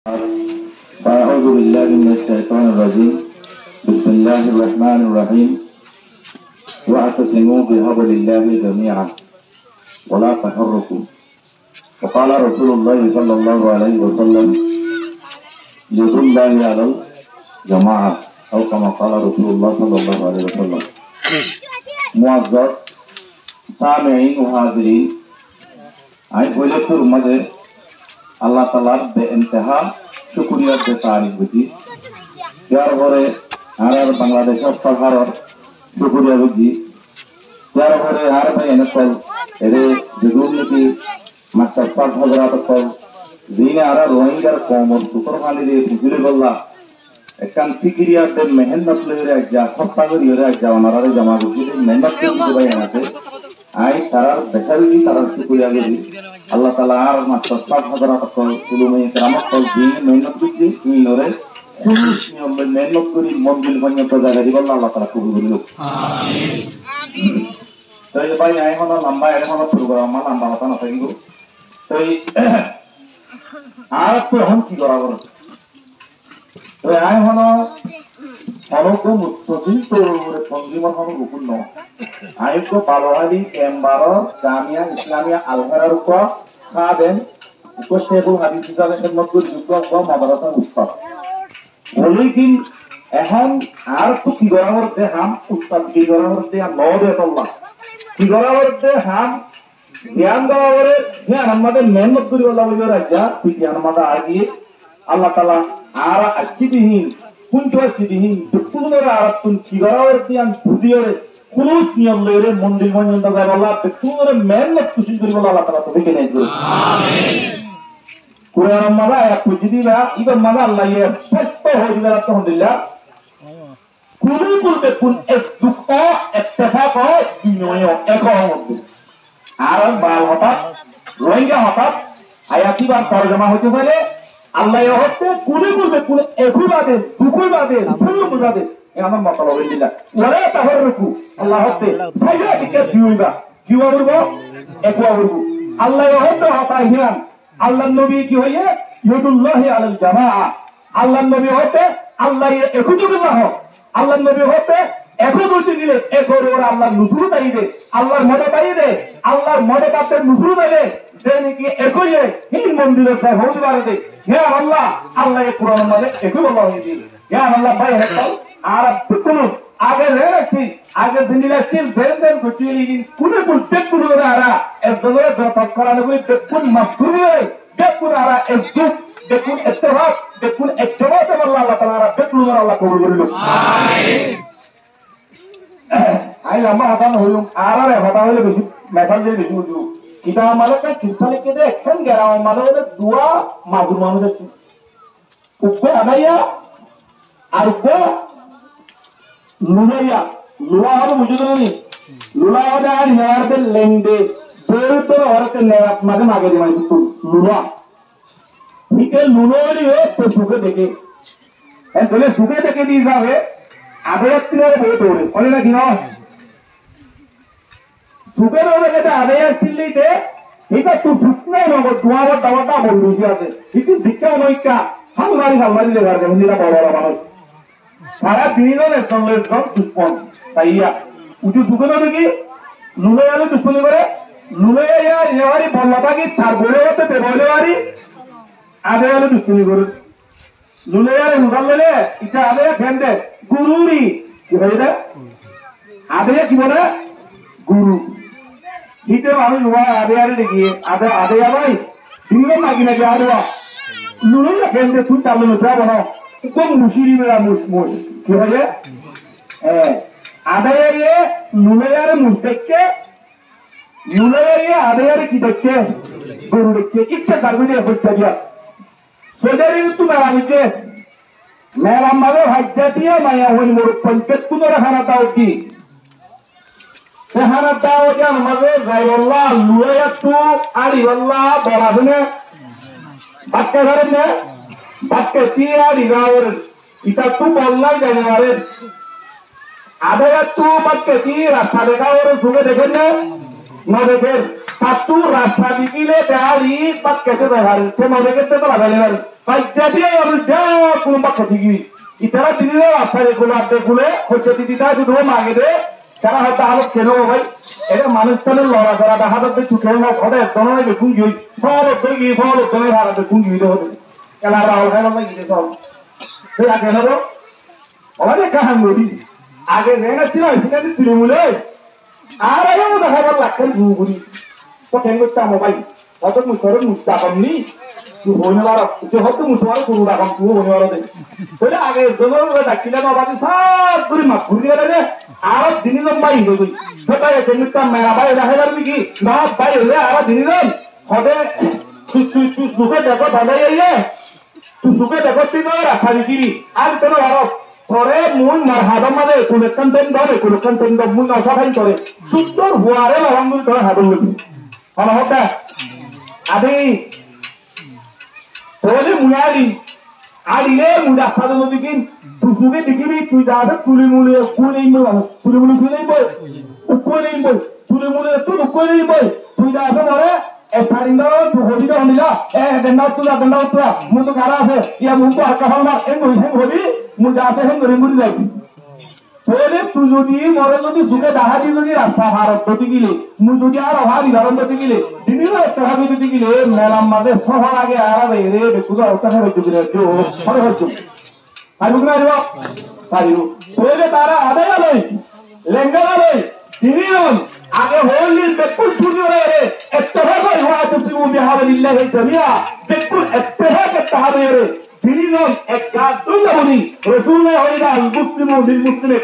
أعوذ بالله من الشيطان الرجيم. بسم الله الرحمن الرحيم. واعتصموا بحبل الله جميعا ولا تفرقوا. وقال رسول الله صلى الله عليه وسلم: يد الله على الجماعة أو كما قال رسول الله صلى الله عليه وسلم. معزز سامعين وحاضرين، আমি বলেছুর মাঝে আল্লাহ তাআলার বেইনতেহা শুকরিয়া দে তারিফ বুঝি যার পরে আর বাংলাদেশের সরকারের শুকরিয়া বুঝি যার পরে আর ভাই এনেকল এরে দুর্নীতি মাস্টার পার্ট হজরাত কল দিনে আর রোহিঙ্গার কমর সুকর খালি রে বুঝলে বললা একখান ফিকিরিয়া দে মেহনত লইরে যা সত্তা করিরে যা ওনারে জমা বুঝিলে মেহনত করতে ভাই এনাতে আই তারার বেকারি তারার শুকরিয়া বুঝি আল্লাহ তাআলা আর মাত্র 5000 টাকা কুলুমে কেরামত কল দিন মেহনত করছি ইনরে খুলুস নিয়ম মেহনত করি মন্দির পর্যন্ত জায়গা দিব আল্লাহ তাআলা কবুল করুন আমিন। তাই ভাই আই হলো লম্বা এখন প্রোগ্রাম লম্বা হতা না থাকিব তাই আর তো হন কি করা বল তাই আই হলো অনক মুস্তফিল তোরে কনজিউমার হলো গোপন ন আইকো পালোহালি চেম্বার জামিয়া ইসলামিয়া আলহারার উপর খাদেন উপশেখুল হাদিস হিসাবে খেদমত করে যুক্ত হওয়া মাদ্রাসা উস্তাদ বলেকিন এখন আর তো কি করার দে হাম উস্তাদ কি করার দে নদে আল্লাহ কি করার দে হাম জ্ঞান দেওয়ার জ্ঞান আমাদের মেহনত করি আল্লাহ বলে রাজা তুই জ্ঞান আমাদের আগিয়ে আল্লাহ তাআলা আর আসিবিহীন কুনতো আসিবিহীন দুপুরের আর তুই কি করার জ্ঞান বুঝিয়ে খুলুস নিয়ম লইরে মন্দির পর্যন্ত যায় আল্লাহ দুপুরের মেহনত খুশি করি আল্লাহ তাআলা তোকে নেই আমিন। কুরআন মালা আয়াত বুঝিদিনা ইবা মালা আল্লাহ এ সত্য হয়ে দিলা আলহামদুলিল্লাহ কুলু কুলবে কুল এক দুঃখ ইত্তেফাক হয় বিনয় একমত আর বাল হঠাৎ রোহিঙ্গা হঠাৎ আয়াতি বার তরজমা হইতে পারে আল্লাহ এ হতে কুলু কুলবে কুল একবাদে দুঃখবাদে ফুলবাদে আমার মতলব হইলা ওরে তাহরকু আল্লাহ হতে সাইয়া দিকে দিউবা কিওয়া বলবো একওয়া বলবো আল্লাহ এ হতে হতা হিয়ান আল্লাহর নবী কি হইয়ে ইয়াদুল্লাহি আলাল জামাআ আল্লাহর নবী হতে আল্লাহ একজুল্লাহ আল্লাহর নবী হতে একজুতি দিলে একর ওর আল্লাহর নুসরত আইবে আল্লাহর মদদ আইবে আল্লাহর মদদ আপে নুসরত আইবে দেনি কি একইয়ে হিন মন্দিরে প্রায় হতে পারে হে আল্লাহ আল্লাহ এই কোরআন মানে একই বলা হয়েছে হে আল্লাহ ভাই হেতো আর কোনো আগে রেখছি আগে দিন রাখছিল দেন গটিলি দিন কোন প্রত্যেক কোন আরা একজনের যত করানো বলি দেখুন মাফুরি দেখুন আরা একজুট দেখুন ইত্তেফাক দেখুন ইত্তেফাক আল্লাহ তাআলা দেখুন আল্লাহ কবুল করুন আমিন। আই লম্বা হাতান হইলুম আরারে হতা হইলে বেশি মেসাল দিয়ে বেশি বুঝু কিতা আমাদের কিস্তালে কেদে একখান গেরাও আমাদের দুয়া মাজুর মানুষ আছে উপরে আদাইয়া আর উপরে লুলাইয়া লুলা হবে বুঝে নি লুলা হবে আর নেয়ারতে লেংদে বেরতে হরতে নেয়াত মাঝে মাগে দি মানে তো লুলা ঠিক আছে লুলোলি হয়ে তো সুখে দেখে এই বলে সুখে দেখে দি যাবে আদায়াতিরে বই তোরে বলে না কি না সুখে না দেখে আদায়াতিলিতে এটা তো সুখনে না দুয়ার দাওয়াটা বলুছি আছে কিন্তু দিকে নইকা হালমারি দেবার গন্ডিরা বড় বড় মানুষ সারা দিনের একজনের সব দুশ্মন তাইয়া উঁচু সুখে না দেখি লুলে আলু দুশ্মনী করে লুলে নেওয়ারি বল্লাটা কি চার বলে হতে পেবলে বাড়ি আদে আলু দুশ্মনী করে লুলে আরে উগাল লেলে ইটা আদে ফেন্দে গুরুরি কি ভাই এটা আদে কি বলে গুরু হিতে মানুষ আদে আরে দেখিয়ে আদে ভাই দিন নাকি নাকি আদা লুলে ফেন্দে তুই চালু নতুন বনো কম মুশিরি মেরা মুশ কি ভাই আদে ये লুলে আরে মুশ দেখকে লুলে ये আদে আরে কি দেখকে গুরু দেখকে ইচ্ছা করবে যে হচ্ছে দিয়া সোজারি তো মেলামিতে মেলা মালে হাজ্জাতিয়া মায়া হইল মোর পঞ্চায়েত কুনরা খানা দাও কি খানা দাও জান মাঝে যাইল্লাহ লুয়া তু আলি আল্লাহ বরাবনে বাক্কা ধরে না বাক্কা তিয়া দিগাওর ইতা তু বললাই জানে মারে আদায়া তু বাক্কা তি রাস্তা দেখাওর সুগে দেখেন না দেখেন satu rasa dikile dari pakai itu hari cuma mereka itu lah belajar jadi harus jauh kurang pakai dikili itara dikile rasa dikule kerja di kita itu dua mage deh cara hata harus kena boy itu manusia itu lora lora dah harus dicukai mau ada dono itu kunci follow pergi harus kunci itu kalau rawal kalau lagi itu saya kena boh orang kahan bodi agar nena sila itu tidak mulai ada yang udah harus lakukan budi kok yang kita mau bayi atau musuh musuh ni tu honya baru tu hotu musuh baru guru dah kamu tu honya baru deh jadi agar dono udah kita mau bayi saat beri mak beri ada deh Arab dini lom bayi tu kita yang kita merah bayi dah hebat lagi nah bayi le Arab dini lom ada tu suka dapat ada ya tu suka dapat tu orang hari kiri al tu Arab Kore mun marhaba made kulekan tenda mun asahan kore sudur huare orang mun kore hadung lebih kalau hoda ade tole munali adile muda sadu dikin tusuge dikibi tu jada tulimule boy tulimule boy tu jada mare estarinda tu hodida honila denda tu mun to kara ase ya mun ko akahona en hobi mun jate hen rimuri lagi Pole tu jodi mare jodi suke dahadi jodi rasta bharat jodi gile mu jodi ar bhari dharam jodi gile dinilo ekta bhabe jodi gile melam made sohar age ara re bekuda otane jodi gile jo pare hojju parugna ribo pariru pole tara adaya loi lengala loi dinilon age holli bekul chuni re ittihad wa tusibu bihablillahi jamia bekul ittihad ittihad re dinilon ek gaad dunya boni rasulullah hoida al muslimu bil muslimi